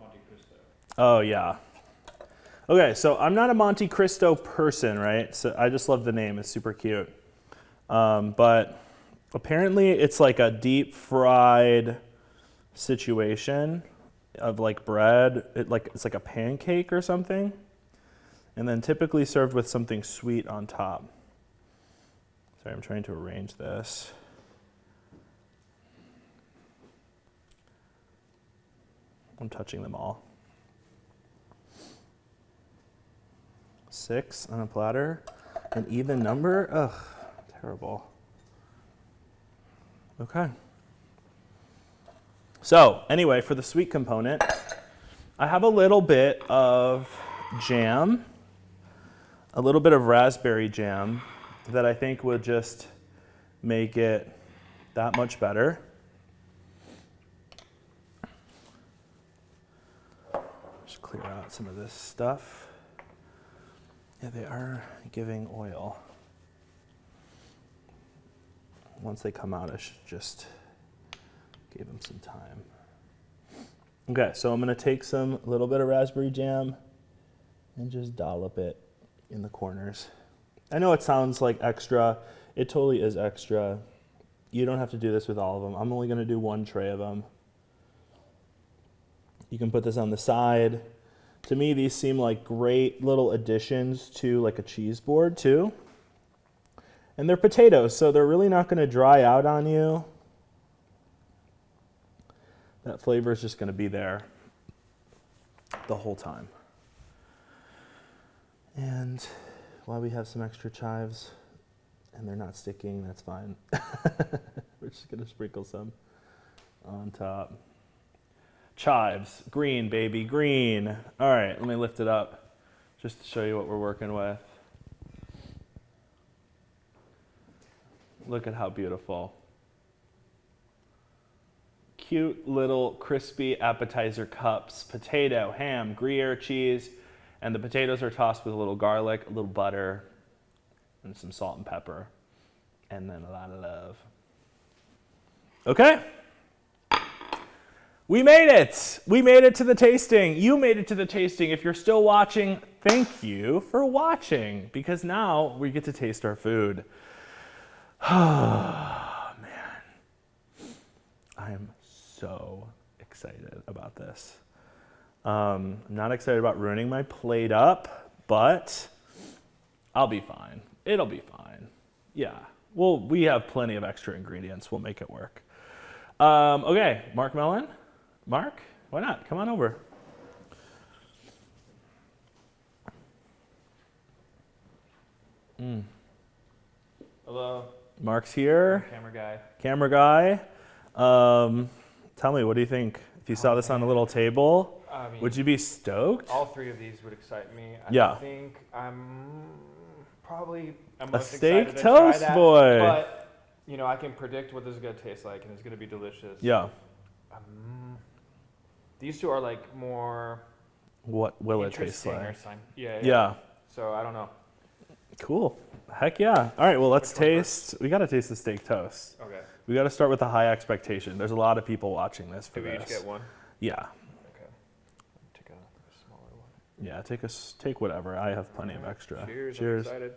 Monte Cristo. Oh, yeah. Okay, so I'm not a Monte Cristo person, right? So I just love the name. It's super cute. But apparently it's like a deep fried situation of like bread. It's like a pancake or something. And then typically served with something sweet on top. Sorry, I'm trying to arrange this. I'm touching them all. 6 on a platter, an even number? Ugh, terrible. Okay. So anyway, for the sweet component, I have a little bit of jam, a little bit of raspberry jam that I think would just make it that much better. Just clear out some of this stuff. Yeah, they are giving oil. Once they come out, I should just give them some time. Okay, so I'm gonna take some little bit of raspberry jam and just dollop it in the corners. I know it sounds like extra. It totally is extra. You don't have to do this with all of them. I'm only gonna do 1 tray of them. You can put this on the side. To me, these seem like great little additions to like a cheese board too. And they're potatoes, so they're really not gonna dry out on you. That flavor is just gonna be there the whole time. And while we have some extra chives and they're not sticking, that's fine. We're just gonna sprinkle some on top. Chives, green, baby, green. All right, let me lift it up just to show you what we're working with. Look at how beautiful. Cute little crispy appetizer cups, potato, ham, Gruyere cheese, and the potatoes are tossed with a little garlic, a little butter, and some salt and pepper, and then a lot of love. Okay. We made it! We made it to the tasting. You made it to the tasting. If you're still watching, thank you for watching, because now we get to taste our food. Oh, man. I am so excited about this. I'm not excited about ruining my plate up, but I'll be fine. It'll be fine. Yeah. Well, we have plenty of extra ingredients. We'll make it work. Okay, Mark Mellon. Mark, why not? Come on over. Hello. Mark's here. Camera guy. Camera guy. Tell me, what do you think? If you saw this on a little table, I mean, would you be stoked? all three of these would excite me. Yeah. I think I'm A most steak excited to try toast that, boy. But, you know, I can predict what this is going to taste like, and it's going to be delicious. Yeah. These two are like more What will it taste interesting or like? something. Yeah. Yeah. So I don't know. Cool. Heck yeah. All right, well, let's Which one taste. We got to taste the steak toast. Okay. We got to start with a high expectation. There's a lot of people watching this for Do we this. each get one? Yeah. Okay. Take a smaller one. Yeah, take whatever. I have plenty of extra. Cheers. I'm Cheers. excited.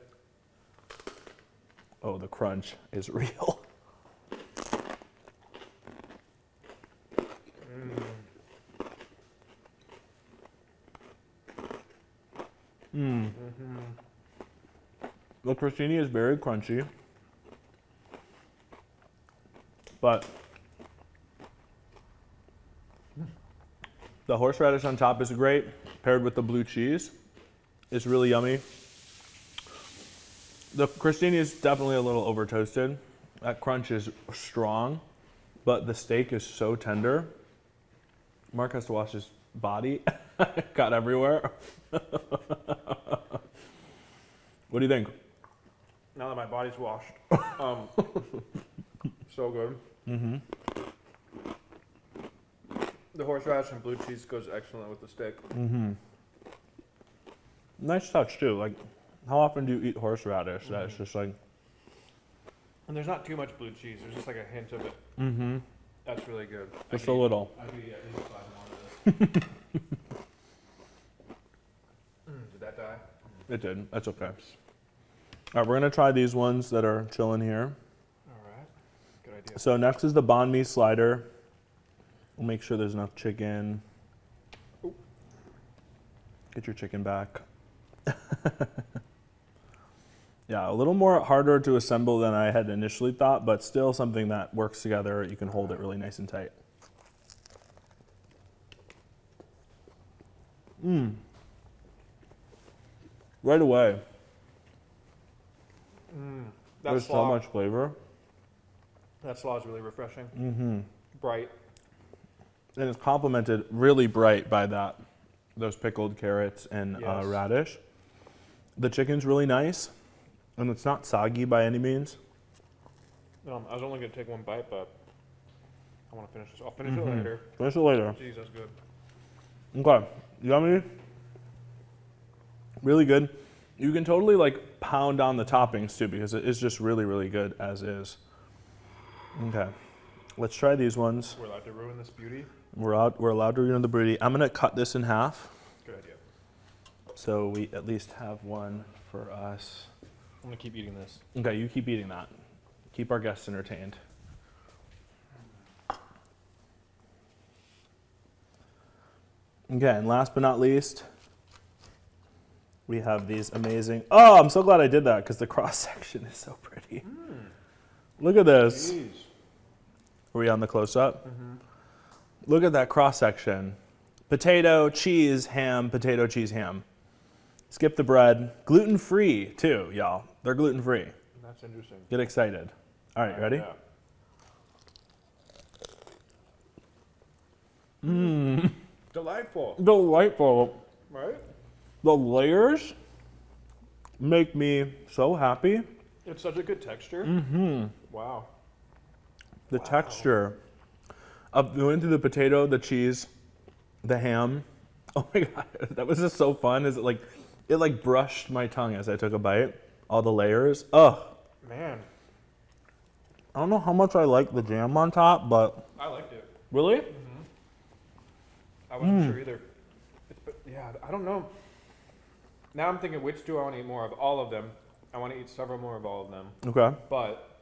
Oh, the crunch is real. The crostini is very crunchy, but the horseradish on top is great, paired with the blue cheese. It's really yummy. The crostini is definitely a little over toasted. That crunch is strong, but the steak is so tender. Mark has to wash his body. Got everywhere. What do you think? Now that my body's washed, so good. The horseradish and blue cheese goes excellent with the steak. Nice touch too. Like, how often do you eat horseradish? That it's just like, And there's not too much blue cheese. There's just like a hint of it. That's really good. just a little. I could eat at least 5 more of this. Did that die? It did. That's okay. All right, we're gonna try these ones that are chilling here. All right. Good idea. So next is the banh mi slider. We'll make sure there's enough chicken. Oop. Get your chicken back. Yeah, a little more harder to assemble than I had initially thought, but still something that works together. You can hold it really nice and tight. Right away. There's so much flavor. That slaw is really refreshing. Bright. And it's complemented really bright by those pickled carrots and Yes. radish. The chicken's really nice, and it's not soggy by any means. I was only going to take one bite, but I want to finish this. I'll finish it later. Finish it later. Jeez, that's good. Okay, yummy. Really good. You can totally like pound on the toppings too, because it is just really, really good as is. Okay, let's try these ones. We're allowed to ruin this beauty. We're allowed to ruin the booty. I'm gonna cut this in half, Good idea. so we at least have one for us. I'm going to keep eating this. Okay, you keep eating that. Keep our guests entertained. Okay, and last but not least, we have these amazing. Oh, I'm so glad I did that because the cross section is so pretty. Look at this. Jeez. Are we on the close up? Look at that cross section. Potato, cheese, ham, potato, cheese, ham. Skip the bread. Gluten free too, y'all. They're gluten free. That's interesting. Get excited. All right, ready? Yeah. Delightful. Delightful. Right? The layers make me so happy. It's such a good texture. Wow. The texture of going through the potato, the cheese, the ham. Oh my god, that was just so fun. Is it like brushed my tongue as I took a bite. All the layers. Ugh. Man, I don't know how much I like the jam on top, but I liked it. really? I wasn't sure either. But yeah, I don't know. Now I'm thinking, which do I want to eat more of? All of them. I want to eat several more of all of them. Okay. But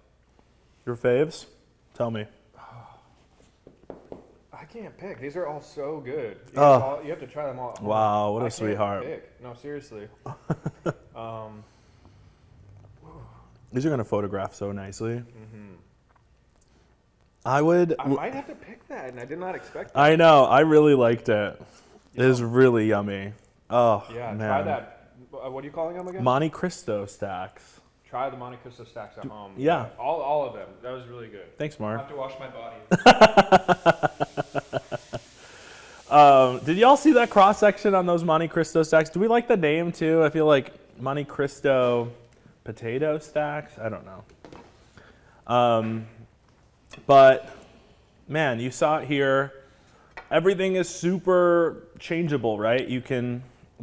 Your faves? Tell me. I can't pick. These are all so good. Oh. You have to try them all at home. Wow, what a I can't sweetheart. pick. No, seriously. These are going to photograph so nicely. Mm-hmm. I would. I might have to pick that, and I did not expect that. I know. I really liked it. It is really yummy. Oh, Yeah, man. try that. What are you calling them again? Monte Cristo stacks. Try the Monte Cristo stacks at home. Yeah. All of them. That was really good. Thanks, I Mark. have to wash my body. Did y'all see that cross section on those Monte Cristo stacks? Do we like the name too? I feel like Monte Cristo potato stacks. I don't know. But man, you saw it here. Everything is super changeable, right?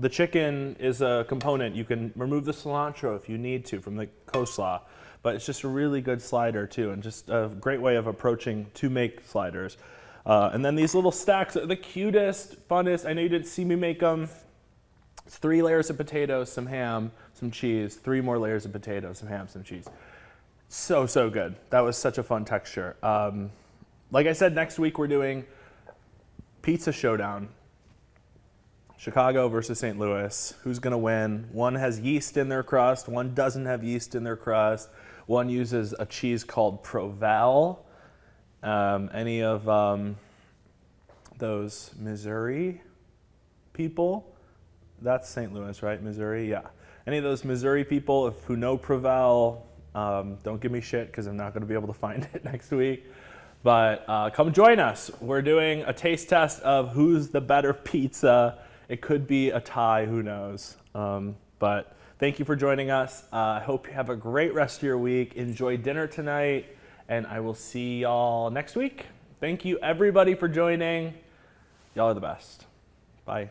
The chicken is a component. You can remove the cilantro if you need to from the coleslaw, but it's just a really good slider too, and just a great way of approaching to make sliders. And then these little stacks are the cutest, funnest. I know you didn't see me make them. It's 3 layers of potatoes, some ham, some cheese, 3 more layers of potatoes, some ham, some cheese. So good. That was such a fun texture. Like I said, next week we're doing Pizza Showdown. Chicago versus St. Louis. Who's going to win? One has yeast in their crust. One doesn't have yeast in their crust. One uses a cheese called Provel. Any of those Missouri people? That's St. Louis, right? Missouri? Yeah. Any of those Missouri people who know Provel, don't give me shit because I'm not going to be able to find it next week. But come join us. We're doing a taste test of who's the better pizza. It could be a tie, who knows. But thank you for joining us. I hope you have a great rest of your week. Enjoy dinner tonight, and I will see y'all next week. Thank you, everybody, for joining. Y'all are the best. Bye.